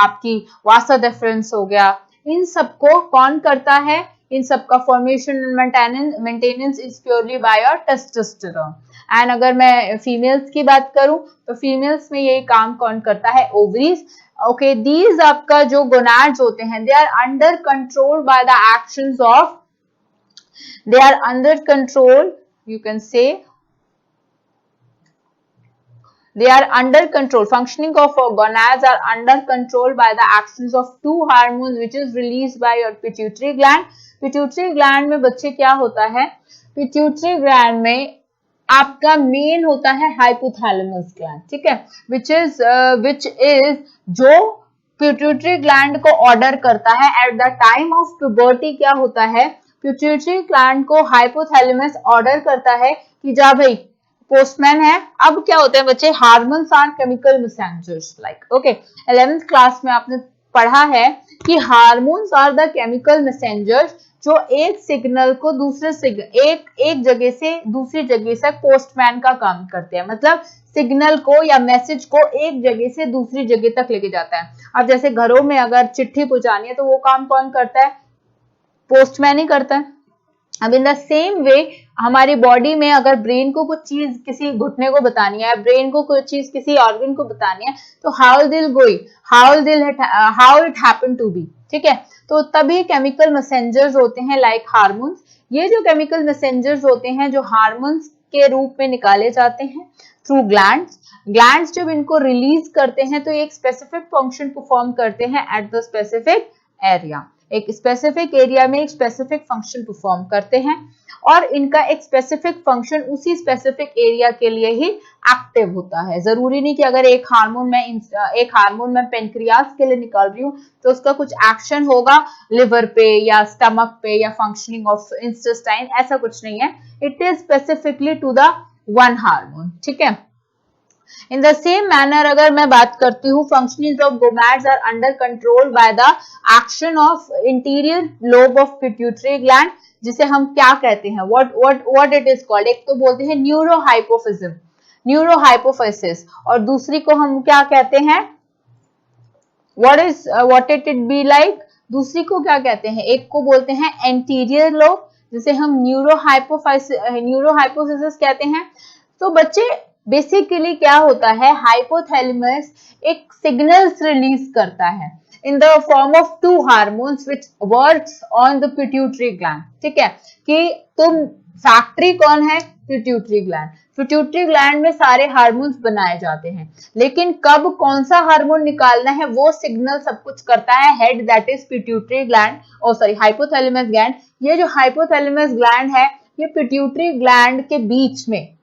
आपकी वासा difference हो गया, इन सबको कौन करता है? इन सबका formation and maintenance is purely by your testosterone. And अगर मैं फीमेल्स की बात करूं तो फीमेल्स में ये काम कौन करता है? ओवरीज। ओके, दीज आपका जो गोनाड्स होते हैं, they are under control by the actions of, they are under control, you can say they are under control, functioning of gonads are under control by the actions of two hormones which is released by your pituitary gland. pituitary gland में बच्चे क्या होता है? pituitary gland में आपका main होता है hypothalamus gland, ठीक है, विच इज जो पिट्यूटरी ग्लैंड को ऑर्डर करता है at the time of puberty. क्या होता है, पिट्यूटरी ग्लैंड को हाइपोथैलेमस ऑर्डर करता है कि जा भाई पोस्टमैन है। अब क्या होते हैं बच्चे, hormones are chemical messengers like, okay 11th class में आपने पढ़ा है कि hormones are the chemical messengers जो एक सिग्नल को एक जगह से दूसरी जगह तक पोस्टमैन का काम करते हैं, मतलब सिग्नल को या मैसेज को एक जगह से दूसरी जगह तक लेके जाता है। अब जैसे घरों में अगर चिट्ठी पहुंचानी है तो वो काम कौन करता है, पोस्टमैन ही करता है। अब इन द सेम वे हमारी बॉडी में अगर ब्रेन को कुछ चीज किसी घुटने को बतानी है, ब्रेन को कुछ चीज किसी ऑर्गन को बतानी है, तो how it happen to be, ठीक है। तो तभी केमिकल मैसेंजर्स होते हैं लाइक हार्मोन्स। ये जो केमिकल मैसेंजर्स होते हैं जो हार्मोन्स के रूप में निकाले जाते हैं थ्रू ग्लैंड्स जब इनको रिलीज करते हैं तो एक स्पेसिफिक फंक्शन परफॉर्म करते हैं एट द स्पेसिफिक एरिया, एक स्पेसिफिक एरिया में एक स्पेसिफिक फंक्शन परफॉर्म करते हैं और इनका एक स्पेसिफिक फंक्शन उसी स्पेसिफिक एरिया के लिए ही एक्टिव होता है। जरूरी नहीं कि अगर एक हार्मोन मैं पेनक्रियास के लिए निकाल रही हूँ तो उसका कुछ एक्शन होगा लिवर पे या स्टमक पे या फंक्शनिंग ऑफ इंटेस्टाइन, ऐसा कुछ नहीं है। It is specifically to the one hormone, ठीक है। इन द सेम मैनर अगर मैं बात करती हूँ, functioning of gonads are under control by the action of interior lobe of pituitary gland, जिसे हम क्या कहते हैं, व्हाट इट इज कॉल्ड। एक तो बोलते हैं न्यूरोहाइपोफिसिस और दूसरी को हम क्या कहते हैं, व्हाट इट बी लाइक, दूसरी को क्या कहते हैं, एक को बोलते हैं एंटीरियर लोब जिसे हम न्यूरोहाइपोफिसिस कहते हैं। तो बच्चे बेसिकली क्या होता है, हाइपोथैलेमस एक सिग्नल्स रिलीज करता है इन the form of to hormones which works on the pituitary gland, ठीक है। कि तुम फैक्ट्री कौन है, पिट्यूटरी ग्लैंड। पिट्यूटरी ग्लैंड में सारे हार्मोन्स बनाए जाते हैं, लेकिन कब कौन सा हार्मोन निकालना है वो सिग्नल सब कुछ करता है head, that is pituitary gland, hypothalamus gland. ये जो हाइपोथैलेमस ग्लैंड है ये पिट्यूटरी ग्लैंड के बीच में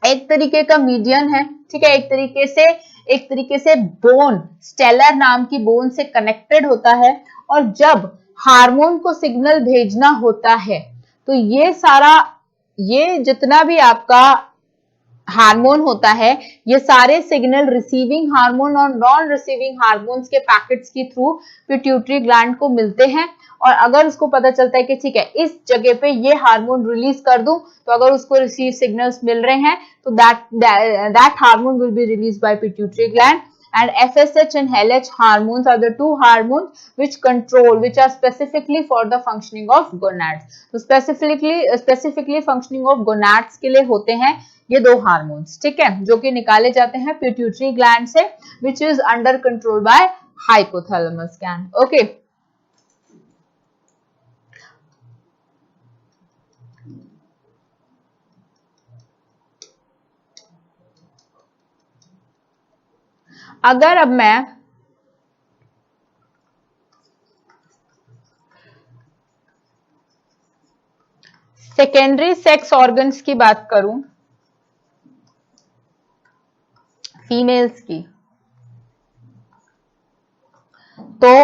एक तरीके का मीडियन है, ठीक है। एक तरीके से बोन, स्टेलर नाम की बोन से कनेक्टेड होता है और जब हार्मोन को सिग्नल भेजना होता है तो ये जितना भी आपका हार्मोन होता है ये सारे सिग्नल रिसीविंग हार्मोन और नॉन रिसीविंग हार्मोन्स के पैकेट्स के थ्रू पिट्यूटरी ग्लैंड को मिलते हैं। और अगर उसको पता चलता है कि ठीक है इस जगह पे ये हार्मोन रिलीज कर दूं, तो अगर उसको रिसीव सिग्नल्स मिल रहे हैं तो that hormone will be release by pituitary gland. And FSH and LH hormones are the two hormones which are specifically for the functioning of gonads. तो specifically functioning of gonads के लिए होते हैं ये दो हार्मोन्स, ठीक है, जो कि निकाले जाते हैं पिट्यूटरी ग्लैंड से, which is under control by hypothalamus gland. Okay. अगर अब मैं सेकेंडरी सेक्स ऑर्गन्स की बात करूं, फीमेल्स की, तो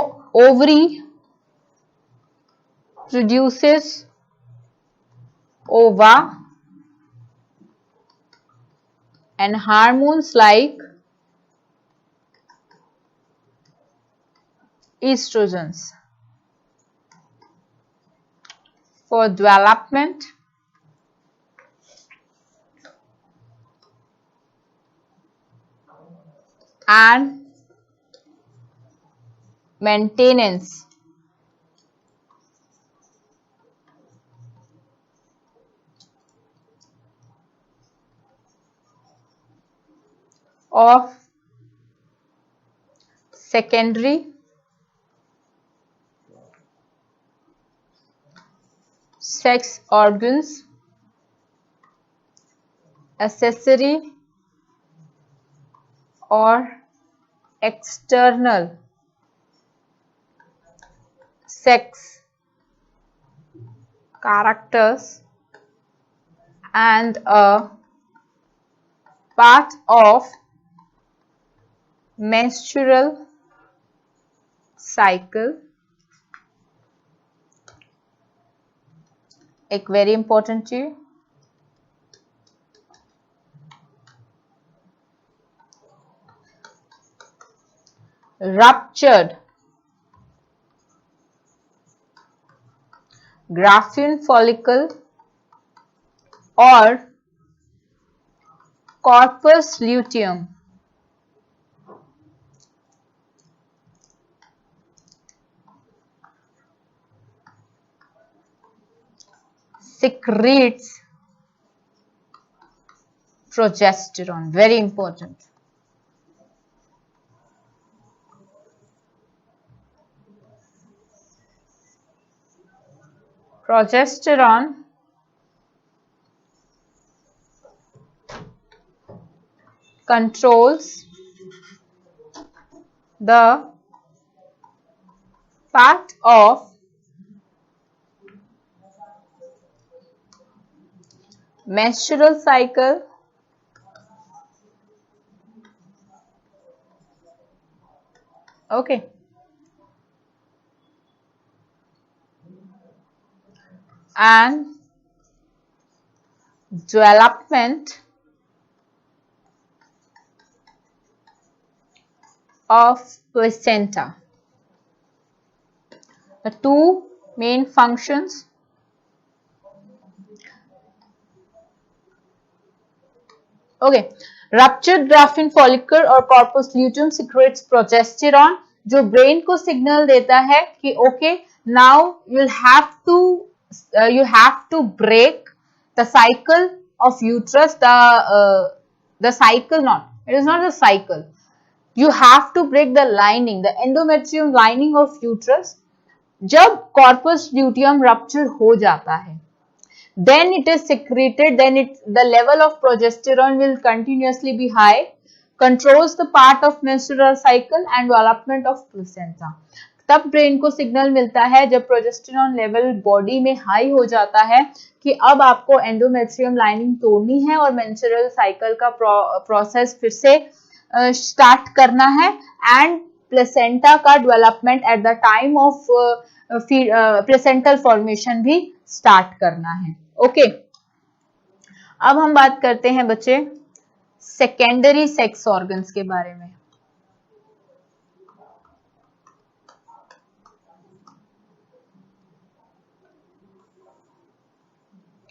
ओवरी प्रोड्यूसेस ओवा and hormones like estrogens for development and maintenance of secondary sex organs, accessory or external sex characters and a part of menstrual cycle. एक very important चीज, ruptured Graafian follicle or corpus luteum secretes progesterone. Very important. Progesterone controls the part of menstrual cycle okay and development of placenta. The two main functions. Okay, ruptured Graafian follicle और corpus luteum secretes progesterone, जो brain को signal देता है कि okay now you'll have to break the cycle of uterus, the cycle, not, it is not the cycle, you have to break the lining, the endometrium lining of uterus. जब corpus luteum rupture हो जाता है, then it is secreted, then the level of progesterone will continuously be high, controls the part of menstrual cycle and development of placenta. तब brain को signal मिलता है जब progesterone level body में high हो जाता है कि अब आपको एंडोमेट्रियम लाइनिंग तोड़नी है और मेंस्ट्रुअल साइकिल का प्रोसेस फिर से स्टार्ट करना है एंड प्लेसेंटा का development at the time of placental formation भी स्टार्ट करना है. ओके, अब हम बात करते हैं बच्चे सेकेंडरी सेक्स ऑर्गन्स के बारे में.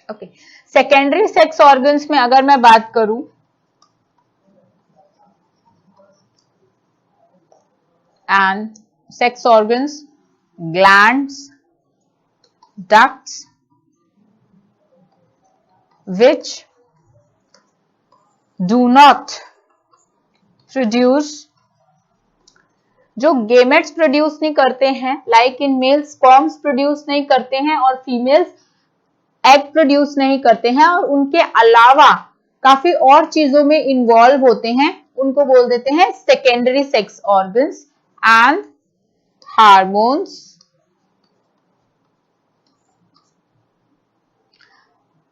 ओके, सेकेंडरी सेक्स ऑर्गन्स में अगर मैं बात करूं and sex organs, glands, ducts which do not produce, जो गेमेट्स प्रोड्यूस नहीं करते हैं, like in males sperms produce नहीं करते हैं और फीमेल्स एग प्रोड्यूस नहीं करते हैं और उनके अलावा काफी और चीजों में इन्वॉल्व होते हैं, उनको बोल देते हैं secondary sex organs. And hormones,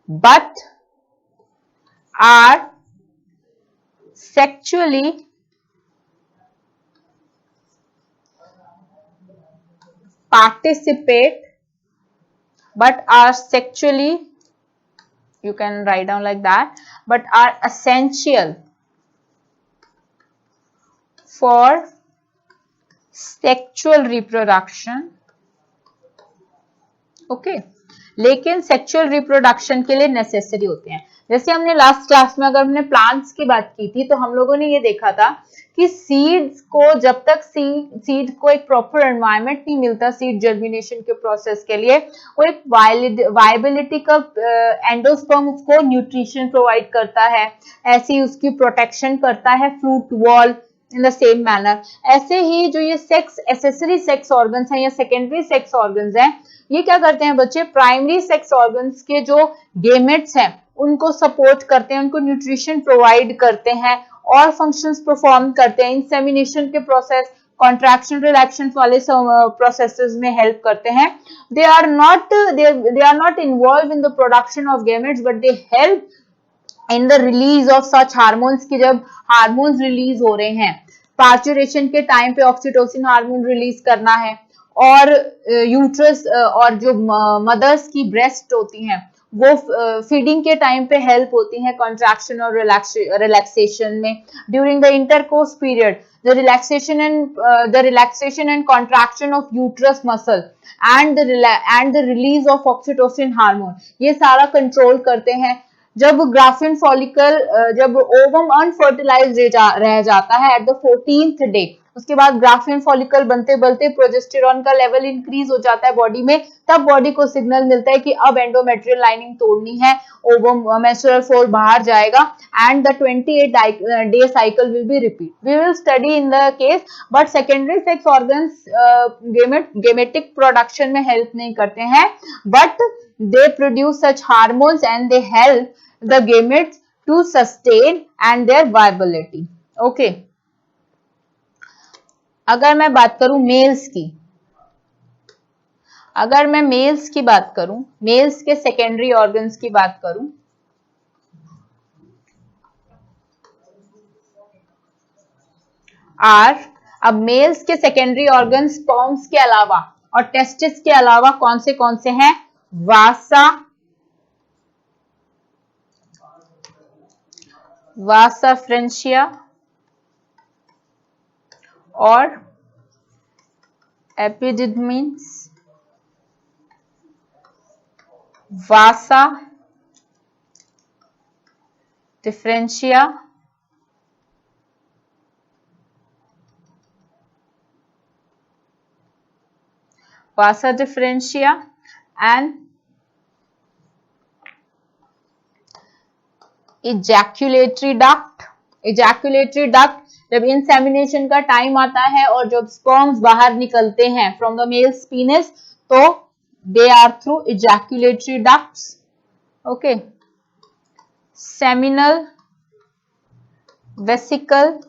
but are sexually participate, but are sexually, you can write down like that, but are essential for sexual reproduction. Okay, लेकिन सेक्सुअल रिप्रोडक्शन के लिए नेसेसरी होते हैं. जैसे हमने लास्ट क्लास में अगर हमने प्लांट्स की बात की थी तो हम लोगों ने ये देखा था कि सीड्स को जब तक सीड को एक प्रॉपर एनवायरनमेंट नहीं मिलता सीड जर्मिनेशन के प्रोसेस के लिए, वो एक वायबिलिटी का एंडोस्पर्म उसको न्यूट्रिशन प्रोवाइड करता है, ऐसे ही उसकी प्रोटेक्शन करता है fruit wall. In the same manner ऐसे ही जो ये सेक्स एसेसरी सेक्स ऑर्गन्स हैं या सेकेंडरी सेक्स ऑर्गन्स हैं, ये क्या करते हैं बच्चे, प्राइमरी सेक्स ऑर्गन्स के जो गेमेट्स हैं उनको सपोर्ट करते हैं, उनको न्यूट्रिशन प्रोवाइड करते हैं और फंक्शंस परफॉर्म करते हैं. इंसेमिनेशन के प्रोसेस, कॉन्ट्रैक्शन रिलैक्शन वाले प्रोसेसेस में हेल्प करते हैं. They are not involve in the production of gametes but they help in the release of such hormones की जब हार्मोन्स रिलीज हो रहे हैं. पार्चुरेशन के टाइम पे ऑक्सीटोसिन हार्मोन रिलीज करना है और यूट्रस और जो मदर्स की ब्रेस्ट होती हैं वो फीडिंग के टाइम पे हेल्प होती हैं कॉन्ट्रैक्शन और रिलैक्सेशन में. During the intercourse period the relaxation and contraction of uterus muscle and the release of oxytocin hormone ये सारा कंट्रोल करते हैं. जब ग्राफिन फॉलिकल जब ओवम अनफर्टिलाइज रह जाता है एट द 14th डे, उसके बाद ग्राफिन फॉलिकल बनते बनते प्रोजेस्टेरॉन का लेवल इंक्रीज हो जाता है बॉडी में, तब बॉडी को सिग्नल मिलता है कि अब एंडोमेट्रियल लाइनिंग तोड़नी है, ओवम मेंस्ट्रुअल फ्लो बाहर जाएगा and the 28 day cycle will be repeat. We will study in the case but secondary sex organs gametic production में हेल्प नहीं करते हैं but they produce such hormones and they help the gametes to sustain and their viability. Okay. अगर मैं बात करूं mails की, अगर मैं मेल्स की बात करूं, मेल्स के सेकेंडरी ऑर्गन्स की बात करूं, अब मेल्स के सेकेंडरी ऑर्गन्स स्पर्म्स के अलावा और टेस्टिस के अलावा कौन से हैं? वासा फ्रेंशिया और epididymis, Vasa differentia, Vasa differentia and ejaculatory duct. ejaculatory duct जब इंसेमिनेशन का टाइम आता है और जब स्पर्म्स बाहर निकलते हैं फ्रॉम द मेल्स पीनिस तो they are through ejaculatory ducts. Okay. Seminal vesicle,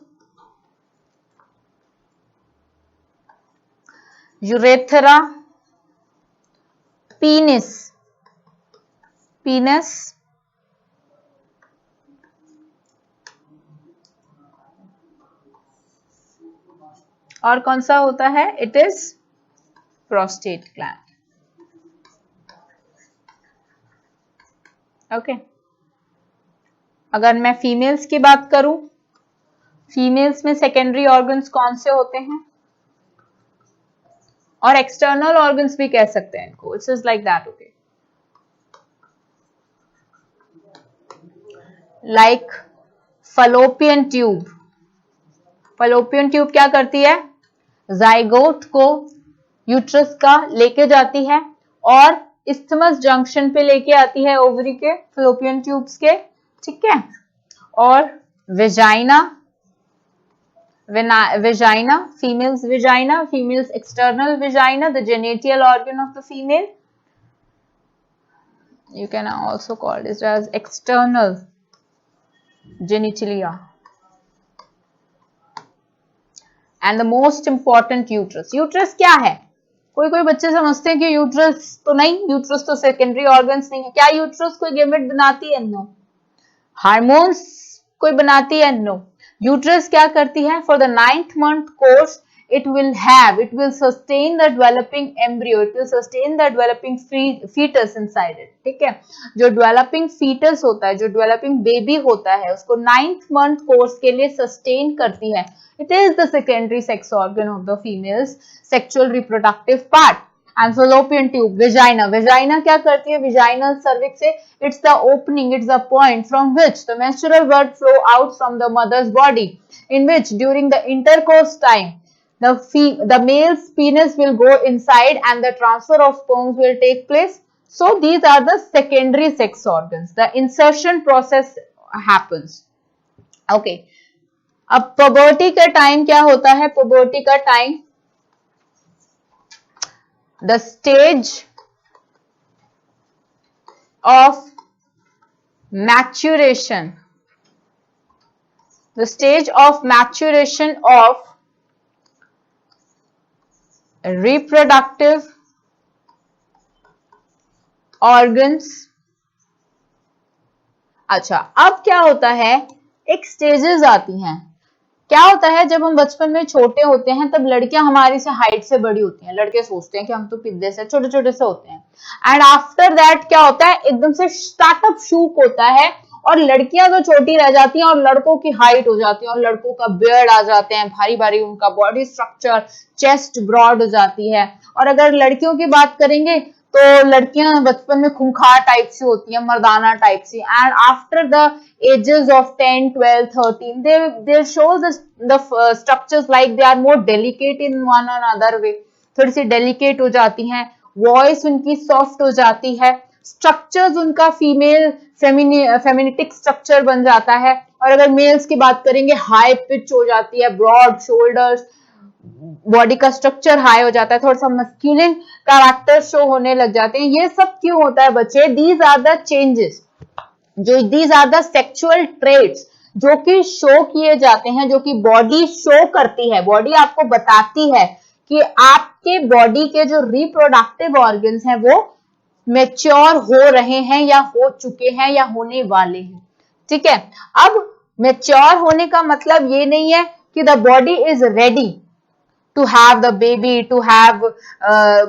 urethra, penis और कौन सा होता है? It is prostate gland. Okay. अगर मैं फीमेल्स की बात करूं, फीमेल्स में सेकेंडरी ऑर्गन्स कौन से होते हैं? और एक्सटर्नल ऑर्गन्स भी कह सकते हैं इनको. It's is like that. Okay. Like Fallopian tube. Fallopian tube क्या करती है? जाइगोट को यूट्रस का लेके जाती है और इस्थमस जंक्शन पे लेके आती है ओवरी के, फलोपियन ट्यूब्स के. ठीक है. और vagina, female's vagina, female's external vagina, the genital organ of the female. You can also call this as external genitalia. And the most important, uterus. Uterus क्या है? कोई बच्चे समझते हैं कि यूट्रस तो नहीं, यूट्रस तो सेकेंडरी ऑर्गन्स नहीं है. क्या यूट्रस कोई गेमेट बनाती है? नो. हार्मोन्स कोई बनाती है? नो. यूट्रस क्या करती है? For the 9th month course it will sustain the developing embryo, it will sustain the developing fetus inside it. ठीक है. जो developing fetus होता है, जो developing baby होता है, उसको 9th month कोर्स के लिए sustain करती है. It is the secondary sex organ of the female's sexual reproductive part. And fallopian tube, vagina. Vagina क्या करती है? Vaginal cervix से it's the opening, it's the point from which the menstrual blood flow out from the mother's body, in which during the intercourse time the male's penis will go inside and the transfer of sperms will take place. So these are the secondary sex organs. The insertion process happens. Okay. अब puberty का time क्या होता है? puberty का time, the stage of maturation, the stage of maturation of reproductive organs. अच्छा, अब क्या होता है, एक स्टेजेस आती हैं। क्या होता है, जब हम बचपन में छोटे होते हैं तब लड़कियां हमारी से हाइट से बड़ी होती हैं, लड़के सोचते हैं कि हम तो पिद्दे से छोटे छोटे से होते हैं। एंड आफ्टर दैट क्या होता है, एकदम से स्टार्टअप शूट होता है और लड़कियां तो छोटी रह जाती हैं और लड़कों की हाइट हो जाती है और लड़कों का बियर्ड आ जाते हैं, भारी भारी उनका बॉडी स्ट्रक्चर, चेस्ट ब्रॉड हो जाती है। और अगर लड़कियों की बात करेंगे तो लड़कियां बचपन में खूंखार टाइप से होती हैं, मर्दाना टाइप से। And after the ages of 10, 12, 13, they show the structures like they are more delicate in one another way, थोड़ी सी delicate हो जाती हैं, वॉइस उनकी सॉफ्ट हो जाती है, स्ट्रक्चर्स उनका फीमेल फेमिनिटिक स्ट्रक्चर बन जाता है। और अगर मेल्स की बात करेंगे, हाई पिच हो जाती है, ब्रॉड शोल्डर्स, बॉडी का स्ट्रक्चर हाई हो जाता है, थोड़ा सा मस्क्यूलिन कैरेक्टर शो होने लग जाते हैं। ये सब क्यों होता है बच्चे? दीज आर द चेंजेस, जो these are the sexual traits जो कि शो किए जाते हैं, जो कि बॉडी शो करती है, बॉडी आपको बताती है कि आपके बॉडी के जो रिप्रोडक्टिव ऑर्गन्स हैं वो मेच्योर हो रहे हैं या हो चुके हैं या होने वाले हैं। ठीक है, अब मेच्योर होने का मतलब ये नहीं है कि the body is ready to have the baby, to have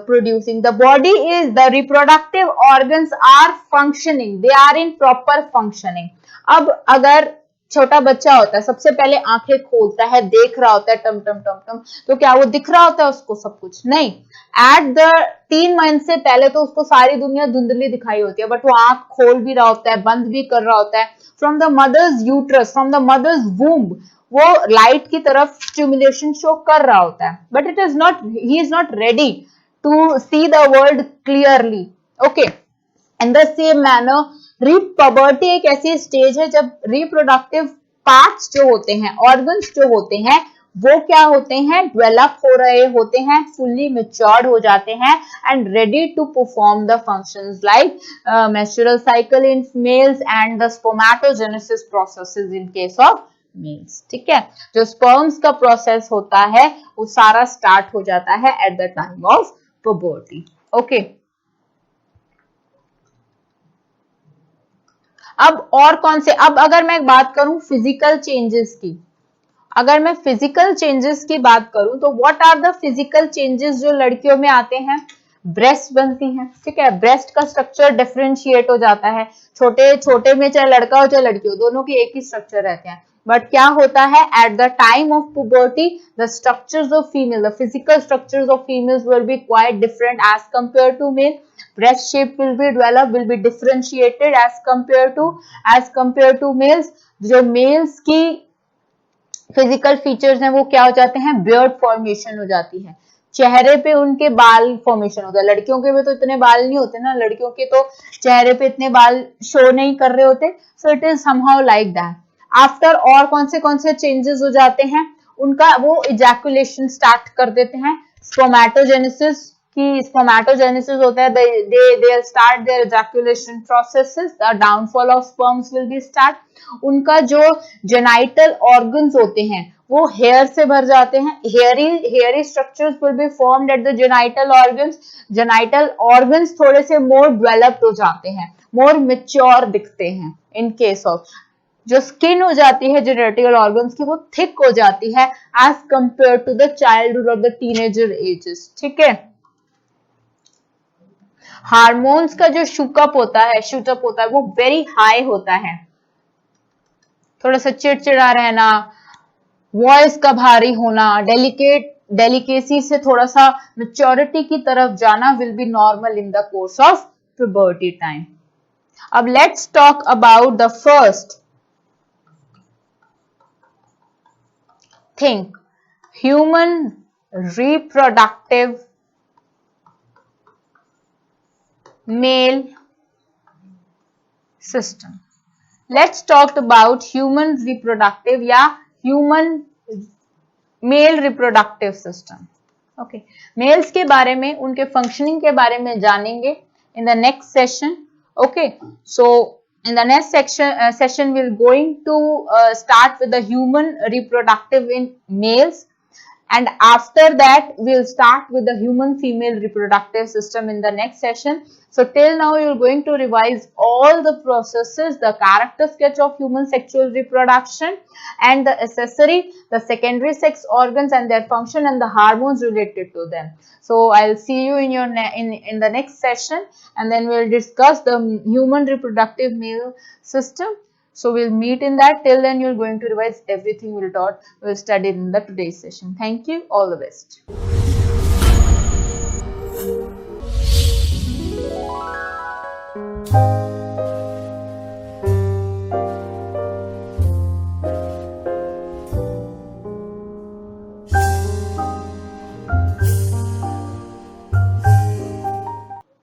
producing. The body is, the reproductive organs are functioning, they are in proper functioning. अब अगर छोटा बच्चा होता है, सबसे पहले आंखें खोलता है, देख रहा होता है टम टम टम टम, तो क्या वो दिख रहा होता है उसको सब कुछ? नहीं। एट द 3 मंथ से पहले तो उसको सारी दुनिया धुंधली दिखाई होती है, बट वो आंख खोल भी रहा होता है, बंद भी कर रहा होता है। From the mother's uterus, from the mother's womb, वो लाइट की तरफ स्टिमुलेशन शो कर रहा होता है, but it is not, he is not ready to see the world clearly. Okay, in the same manner prepuberty एक ऐसी स्टेज है जब रिप्रोडक्टिव पार्ट्स जो होते हैं, ऑर्गन्स जो होते हैं, वो क्या होते हैं, डेवलप हो रहे होते हैं, फुल्ली मैच्योर्ड हो जाते हैं and ready to perform the functions like menstrual cycle in males and the spermatogenesis processes in case of males. ठीक है, जो स्पर्म्स का प्रोसेस होता है वो सारा स्टार्ट हो जाता है at the time of puberty. Okay, अब और कौन से, अब अगर मैं बात करूं फिजिकल चेंजेस की, अगर मैं फिजिकल चेंजेस की बात करूं तो what are the physical changes जो लड़कियों में आते हैं? ब्रेस्ट बनती हैं। ठीक है, ब्रेस्ट का स्ट्रक्चर डिफरेंशिएट हो जाता है, छोटे छोटे में चाहे लड़का हो चाहे लड़की हो, दोनों की एक ही स्ट्रक्चर रहते हैं। बट क्या होता है, at the time of puberty the structures of female, the physical structures of females will be quite different as compare to male. breast shape will be developed, will be differentiated as compared to males। जो males की physical features हैं वो क्या हो जाते हैं? Beard formation हो जाती है, चेहरे पे उनके बाल फॉर्मेशन होता है। लड़कियों के भी तो इतने बाल नहीं होते ना, लड़कियों के तो चेहरे पे इतने बाल शो नहीं कर रहे होते, सो it is somehow like that. After और कौन से चेंजेस हो जाते हैं उनका, वो इजैकुलेशन स्टार्ट कर देते हैं, स्पर्मेटोजेनेसिस की, स्पर्मेटोजेनेसिस होता है, they start their ejaculation processes, the downfall of sperms will be start। उनका जो जेनाइटल ऑर्गन्स होते हैं वो हेयर से भर जाते हैं, hairy structures will be formed at the genital organs. Genital organs थोड़े से मोर डेवलप्ड हो जाते हैं, मोर मैच्योर दिखते हैं। इन केस ऑफ जो स्किन हो जाती है जेनेटिकल ऑर्गन्स की, वो थिक हो जाती है as compare to the childhood और द टीनेजर एजेस। ठीक है, हार्मोन्स का जो शूटअप होता है वो वेरी हाई होता है, थोड़ा सा चिड़चिड़ा रहना, वॉइस का भारी होना, डेलिकेसी से थोड़ा सा मैच्योरिटी की तरफ जाना will be normal in the course of puberty time. अब let's talk about the first thing, human reproductive male system। Let's talk about human reproductive या human male reproductive system। Okay, males के बारे में, उनके functioning के बारे में जानेंगे in the next session। Okay, so in the next session we're going to start with the human reproductive in males and after that we'll start with the human female reproductive system in the next session. So till now you're going to revise all the processes, the character sketch of human sexual reproduction and the accessory, the secondary sex organs and their function and the hormones related to them. So I'll see you in your in the next session, and then we'll discuss the human reproductive male system. So we'll meet in that. Till then you're going to revise everything we'll studied in the today's session. Thank you. All the best.